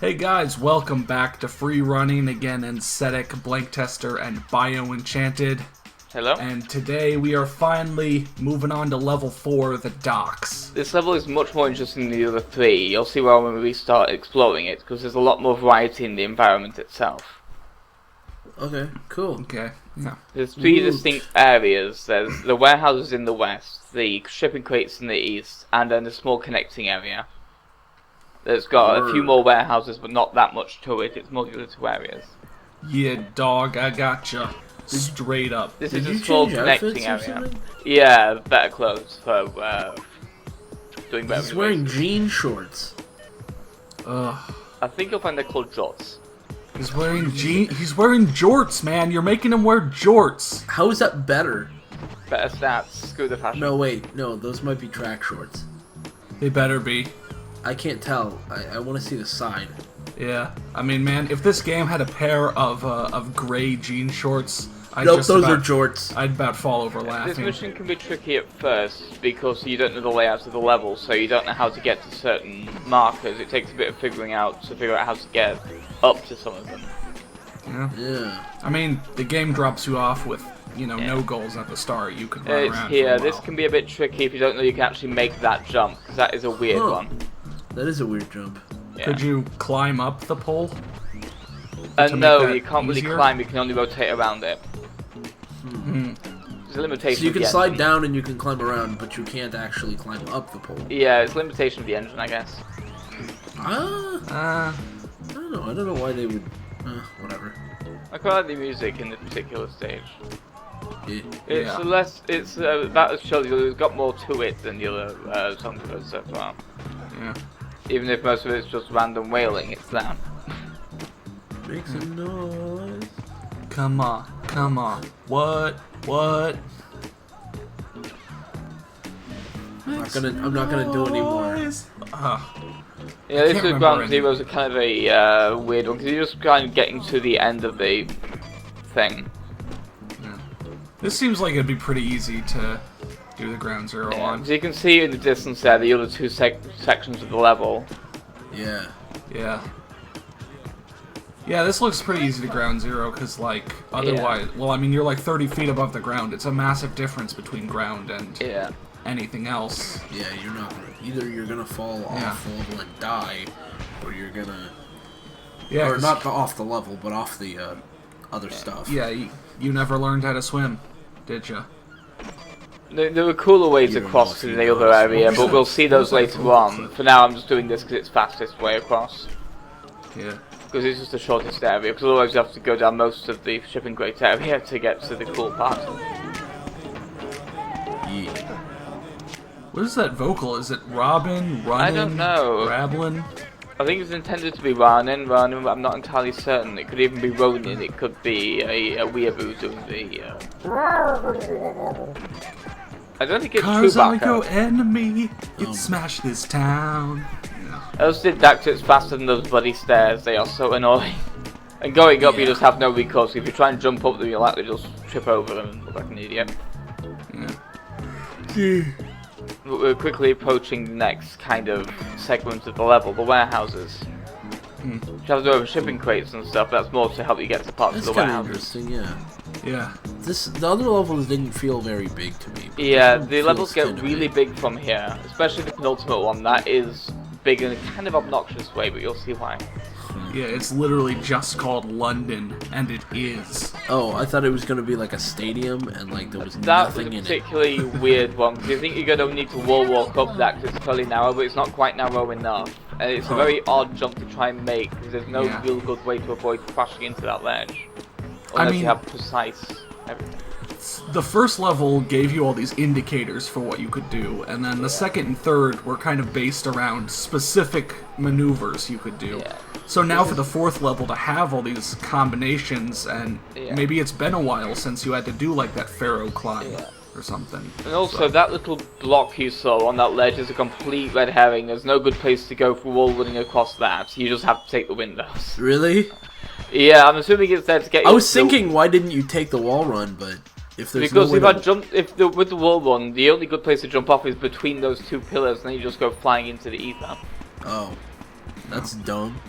Hey guys, welcome back to Free Running again in Cetic, Blank Tester, and Bio Enchanted. Hello? And today we are finally moving on to level 4, the docks. This level is much more interesting than the other three. You'll see why when we start exploring it, because there's a lot more variety in the environment itself. Okay, cool. Okay, yeah. There's three distinct areas. There's the warehouses in the west, the shipping crates in the east, and then the small connecting area. There's got a few more warehouses, but not that much to it. It's more the other two areas. Yeah, dog, I gotcha. Straight up. This Did is you a small change connecting outfits or area. something? Yeah, better clothes for doing better. He's wearing jean shorts. Ugh. I think you'll find they're called jorts. He's wearing jorts, man. You're making him wear jorts. How is that better? Better stats. Screw the fashion. No, wait. No, those might be track shorts. They better be. I can't tell. I want to see the side. Yeah. I mean, man, if this game had a pair of gray jean shorts, Nope, those are jorts. I'd about fall over This laughing. mission can be tricky at first because you don't know the layout of the level, so you don't know how to get to certain markers. It takes a bit of figuring out to figure out how to get up to some of them. Yeah. I mean, the game drops you off with, no goals at the start. You could run It's around here. for a This while. can be a bit tricky if you don't know you can actually make that jump, because that is a weird one. That is a weird jump. Yeah. Could you climb up the pole? to No, make that you can't really easier? climb. You can only rotate around it. There's a limitation. So you of can the slide engine. down and you can climb around, but you can't actually climb up the pole. Yeah, it's a limitation of the engine, I guess. I don't know. I don't know why they would. Whatever. I quite like the music in this particular stage. Yeah. It's that shows you it's got more to it than the other songs we've heard so far. Yeah. Even if most of it's just random wailing, it's that. Make some noise. Come on, come on. What? I'm not gonna do anymore. Yeah, this is remember Ground any. Zero's a kind of a weird one, because you're just kind of getting to the end of the thing. This seems like it'd be pretty easy to do the ground zero on. As you can see in the distance there, the other two sections of the level. Yeah. Yeah. Yeah, this looks pretty easy to ground zero, because, otherwise... Well, I mean, you're 30 feet above the ground. It's a massive difference between ground and anything else. Yeah, you're not gonna. Either you're gonna fall off the level and die, or you're gonna. Yeah, Or not off the level, but off the other stuff. Yeah, you never learned how to swim, did ya? There were cooler ways You don't across know to if the you other know. area, What but was we'll that- see what those was that later vocal on. for? For now, I'm just doing this because it's fastest way across. Yeah. Because it's just the shortest area, because otherwise you have to go down most of the shipping crate area to get to the cool part. Yeah. What is that vocal? Is it Robin? Runnin? I don't know. Rablin? I think it's intended to be Ronin, but I'm not entirely certain. It could even be Ronin, it could be a weeaboo doing the... I don't think it's Karzako Chewbacca. enemy, it Oh. smashed this town. I also did that 'cause it's faster than those bloody stairs, they are so annoying. And going up, you just have no recourse. If you try and jump up them, you'll likely just trip over them and look like an idiot. Yeah. But we're quickly approaching the next kind of segment of the level, the warehouses. You have to open shipping crates and stuff, that's more to help you get to parts That's of the kind of warehouses. interesting. Yeah. Yeah. The other levels didn't feel very big to me. But Yeah, this one the feels levels get kinda really big from here, especially the penultimate one. That is big in a kind of obnoxious way, but you'll see why. Yeah, it's literally just called London, and it is. Oh, I thought it was gonna be like a stadium and there was That was a nothing in it. particularly weird one, because you think you're going to need to wall walk up that because it's fairly narrow, but it's not quite narrow enough. And it's a very odd jump to try and make, because there's no real good way to avoid crashing into that ledge. Unless you have precise everything. The first level gave you all these indicators for what you could do, and then the second and third were kind of based around specific maneuvers you could do. Yeah. So now for the fourth level to have all these combinations, and maybe it's been a while since you had to do that Pharaoh climb or something. And also, that little block you saw on that ledge is a complete red herring. There's no good place to go for wall running across that. You just have to take the windows. Really? Yeah, I'm assuming it's there to get you. I was thinking, why didn't you take the wall run? But if there's Because no if way I jump, with the wall run, the only good place to jump off is between those two pillars, and then you just go flying into the ether. Oh, that's dumb.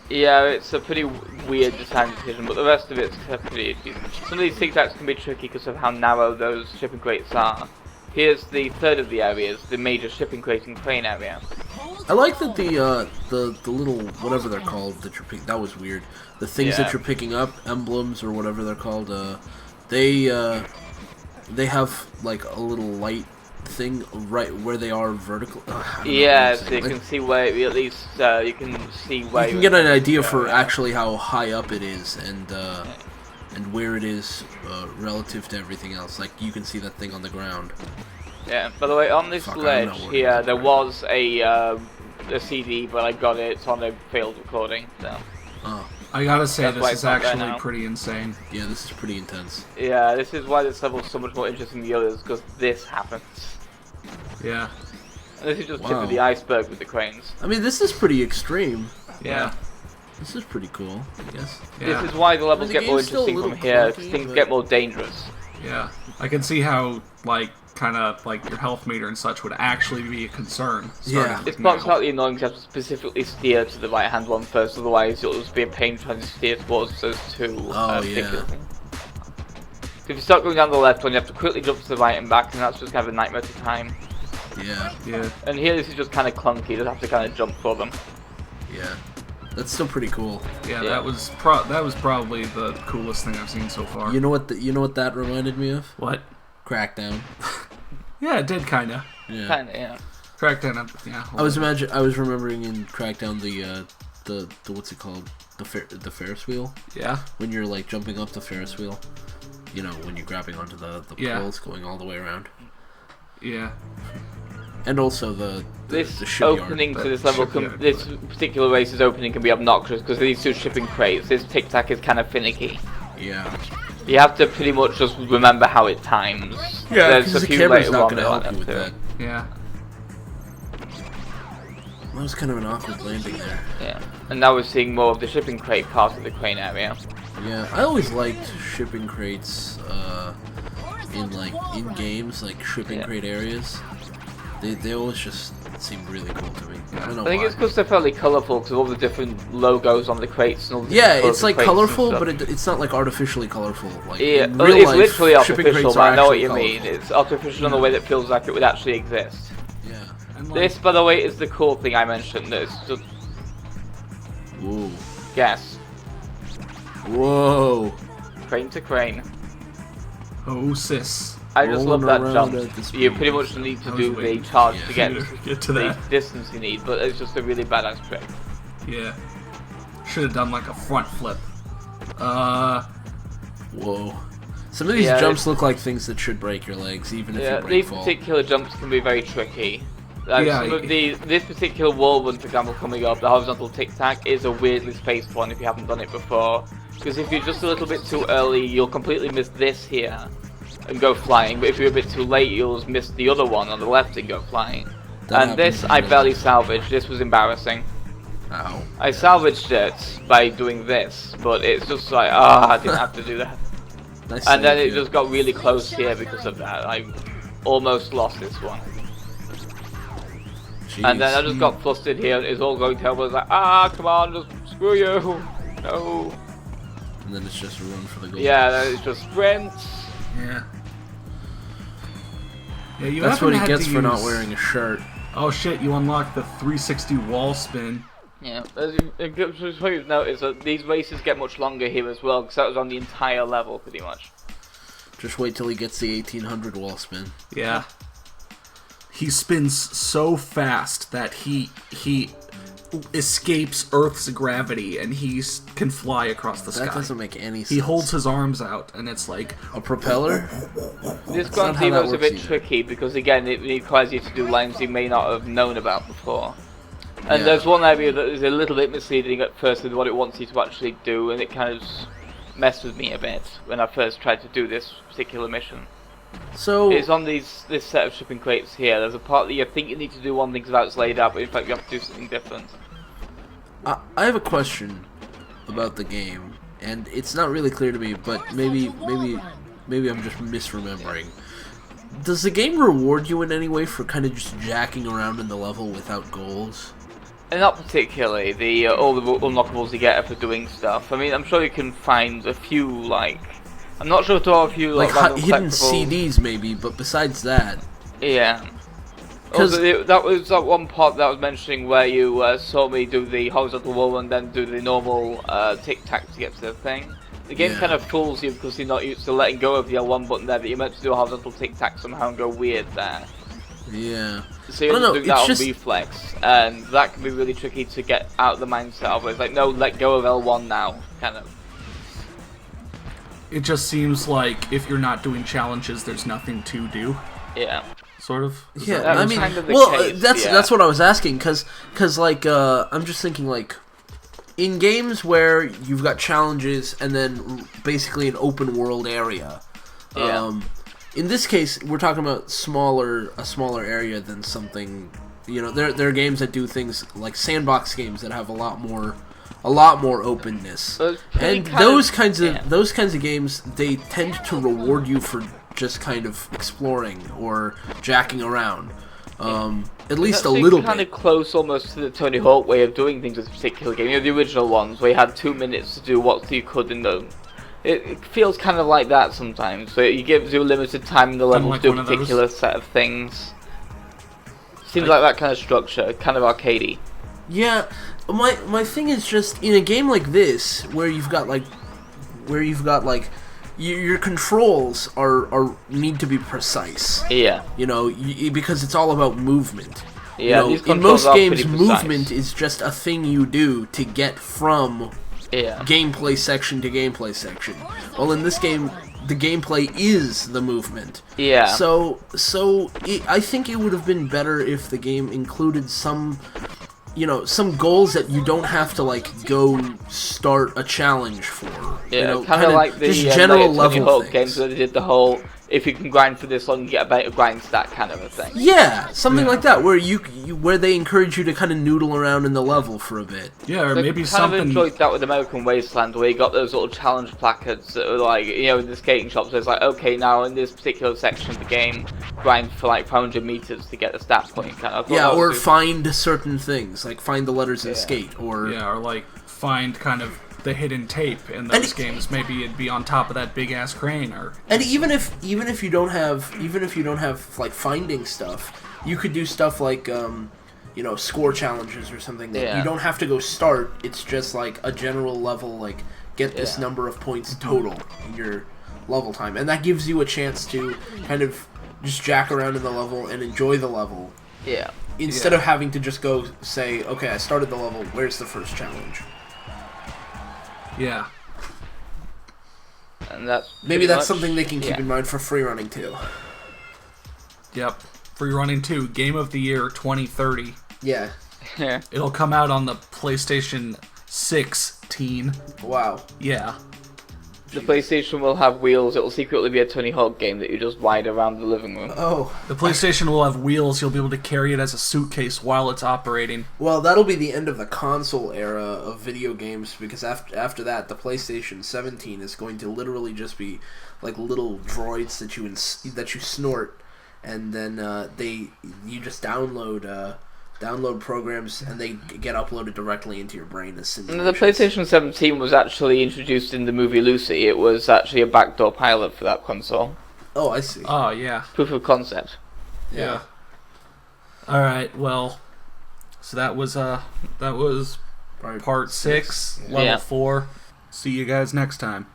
Yeah, it's a pretty weird design decision, but the rest of it's pretty decent. Some of these tic-tacs can be tricky because of how narrow those shipping crates are. Here's the third of the areas, the major shipping crate and crane area. I like that the little whatever they're called that you're picking. That was weird. The things that you're picking up, emblems or whatever they're called. They have like a little light thing right where they are vertical. Yeah, so you can see where at least you can see where you can get an idea for actually how high up it is and where it is relative to everything else. Like you can see that thing on the ground. Yeah. By the way, on this ledge here, there was a CD, but I got it. It's on a failed recording. So. Oh. I gotta say, this is actually pretty insane. Yeah, this is pretty intense. Yeah, this is why this level is so much more interesting than the others, because this happens. Yeah. And this is just tip of the iceberg with the cranes. I mean, this is pretty extreme. Yeah. This is pretty cool, I guess. Yeah. This is why the levels get more interesting from here, because things get more dangerous. Yeah. I can see how, like, kind of like your health meter and such would actually be a concern. Yeah. It's not slightly annoying to have to specifically steer to the right hand one first, otherwise it'll just be a pain trying to steer towards those two particular things. If you start going down the left one, you have to quickly jump to the right and back, and that's just kind of a nightmare to time. Yeah. Yeah. And here this is just kind of clunky, you just have to kind of jump for them. Yeah. That's still pretty cool. Yeah, that was probably the coolest thing I've seen so far. You know what that reminded me of? What? Crackdown. Yeah, it did kinda. Yeah. Kinda, yeah. Crackdown. Yeah. I was remembering in Crackdown the what's it called? The Ferris wheel. Yeah. When you're like jumping up the Ferris wheel, you know, when you're grabbing onto the poles going all the way around. Yeah. And also the shipyard. Opening to this level, this particular race's opening can be obnoxious because these two shipping crates. This tic tac is kind of finicky. Yeah. You have to pretty much just remember how it times. Yeah, because the camera's not going to help you with that. Yeah. That was kind of an awkward landing there. Yeah. And now we're seeing more of the shipping crate part of the crane area. Yeah, I always liked shipping crates in games, like shipping crate areas. They always just seemed really cool to me. I don't know I think it's because they're fairly colourful because of all the different logos on the crates and all the it's like colourful, but it's not like artificially colourful. Like yeah, in real it's life, literally artificial, but I know what you colourful. mean. It's artificial in a way that feels like it would actually exist. Yeah. And This, by the way, is the cool thing I mentioned. It's just... Whoa. Guess. Whoa. Crane to crane. Oh, sis. I just love that Rolling jump. around at the speed. You pretty much need to I was do the waiting charge for to get to the that. distance you need, but it's just a really badass trick. Yeah. Should have done like a front flip. Whoa. Some of these jumps look like things that should break your legs, even if you break these fall. particular jumps can be very tricky. Like Yeah, some of this particular wall one, for example, coming up, the horizontal tic-tac, is a weirdly spaced one if you haven't done it before. Because if you're just a little bit too early, you'll completely miss this here and go flying, but if you're a bit too late, you'll miss the other one on the left and go flying. And this I barely salvaged. This was embarrassing. Ow. I salvaged it by doing this, but it's just like, I didn't have to do that. Nice And then save, it just got really close here because of that. I almost lost this one. Jeez. And then I just got flustered here, and it's all going terrible. It's like, come on, just screw you. No. And then it's just a run for the goal. Yeah, then it's just sprint. Yeah. Yeah, you That's what he had gets to for not use- wearing a shirt. Oh shit, you unlocked the 360 wall spin. Yeah, as you've noticed, that these races get much longer here as well, because that was on the entire level, pretty much. Just wait till he gets the 1800 wall spin. Yeah. He spins so fast that he escapes Earth's gravity and he can fly across the sky. That doesn't make any sense. He holds his arms out and it's like... a propeller? This not Grand how Zero that is a works bit either. tricky, because again, it requires you to do lines you may not have known about before. And Yeah. there's one area that is a little bit misleading at first with what it wants you to actually do, and it kind of messed with me a bit when I first tried to do this particular mission. So It's on this set of shipping crates here. There's a part that you think you need to do one thing because how it's laid out, but in fact you have to do something different. I have a question about the game, and it's not really clear to me, but maybe I'm just misremembering. Does the game reward you in any way for kind of just jacking around in the level without goals? And not particularly. The all the unlockables you get are for doing stuff. I mean, I'm sure you can find a few, like... I'm not sure if there are a few, like random hidden collectibles. CDs, maybe, but besides that... Yeah. That was that one part that I was mentioning where you saw me do the horizontal wall and then do the normal tic-tac to get to the thing. The game kind of fools you because you're not used to letting go of the L1 button there, that you're meant to do a horizontal tic-tac somehow and go weird there. Yeah. So you have to do that on reflex, and that can be really tricky to get out of the mindset of it. It's like, no, let go of L1 now, kind of. It just seems like if you're not doing challenges, there's nothing to do. Yeah. Sort of. Yeah, I mean, kind of well, that's what I was asking, cause like, I'm just thinking, like, in games where you've got challenges and then basically an open world area, in this case, we're talking about a smaller area than something, you know, there are games that do things like sandbox games that have a lot more openness, and those kinds of games, they tend to reward you for just kind of exploring or jacking around, at least a little bit. Kind of close almost to the Tony Hawk way of doing things with a particular game. You know, the original ones where you had 2 minutes to do what you could in them. It feels kind of like that sometimes. So it gives you a limited time in the level to do a particular set of things. Seems like that kind of structure, kind of arcadey. Yeah, my thing is just in a game like this where you've got like your controls are need to be precise. Yeah. You know, because it's all about movement. Yeah. You know, in most games, movement is just a thing you do to get from gameplay section to gameplay section. Well, in this game, the gameplay is the movement. Yeah. So I think it would have been better if the game included some, you know, some goals that you don't have to, like, go start a challenge for. Yeah, you know, kind of like the just general level Tony Hawk things. games where they did the whole, if you can grind for this long, you get a better grind stat kind of a thing. Yeah, something like that, where where they encourage you to kind of noodle around in the level for a bit. Yeah, or So maybe I something... kind of enjoyed that with American Wasteland, where you got those little challenge placards that were like, you know, in the skating shops, so it's like, okay, now in this particular section of the game, grind for like 500 meters to get a stat point, kind of. Yeah, or find certain things, like find the letters in skate, or... Yeah, or like find kind of the hidden tape in those games. Maybe it'd be on top of that big ass crane, or... And even if you don't have like finding stuff, you could do stuff like you know, score challenges or something that you don't have to go start. It's just like a general level, like get this number of points total in your level time, and that gives you a chance to kind of just jack around in the level and enjoy the level. Yeah. Instead of having to just go say, okay, I started the level, where's the first challenge? Yeah. And that's maybe that's something they can keep in mind for free running too. Yep. Free running 2, Game of the Year 2030. Yeah. Yeah. It'll come out on the PlayStation 16. Wow. Yeah. The PlayStation will have wheels. It'll secretly be a Tony Hawk game that you just ride around the living room. Oh. The PlayStation will have wheels. You'll be able to carry it as a suitcase while it's operating. Well, that'll be the end of the console era of video games, because after that, the PlayStation 17 is going to literally just be like little droids that you snort, and then you just download programs, and they get uploaded directly into your brain as simulations. The PlayStation 17 was actually introduced in the movie Lucy. It was actually a backdoor pilot for that console. Oh, I see. Oh, yeah. Proof of concept. Yeah. Alright, well, so that was part 6, level 4. See you guys next time.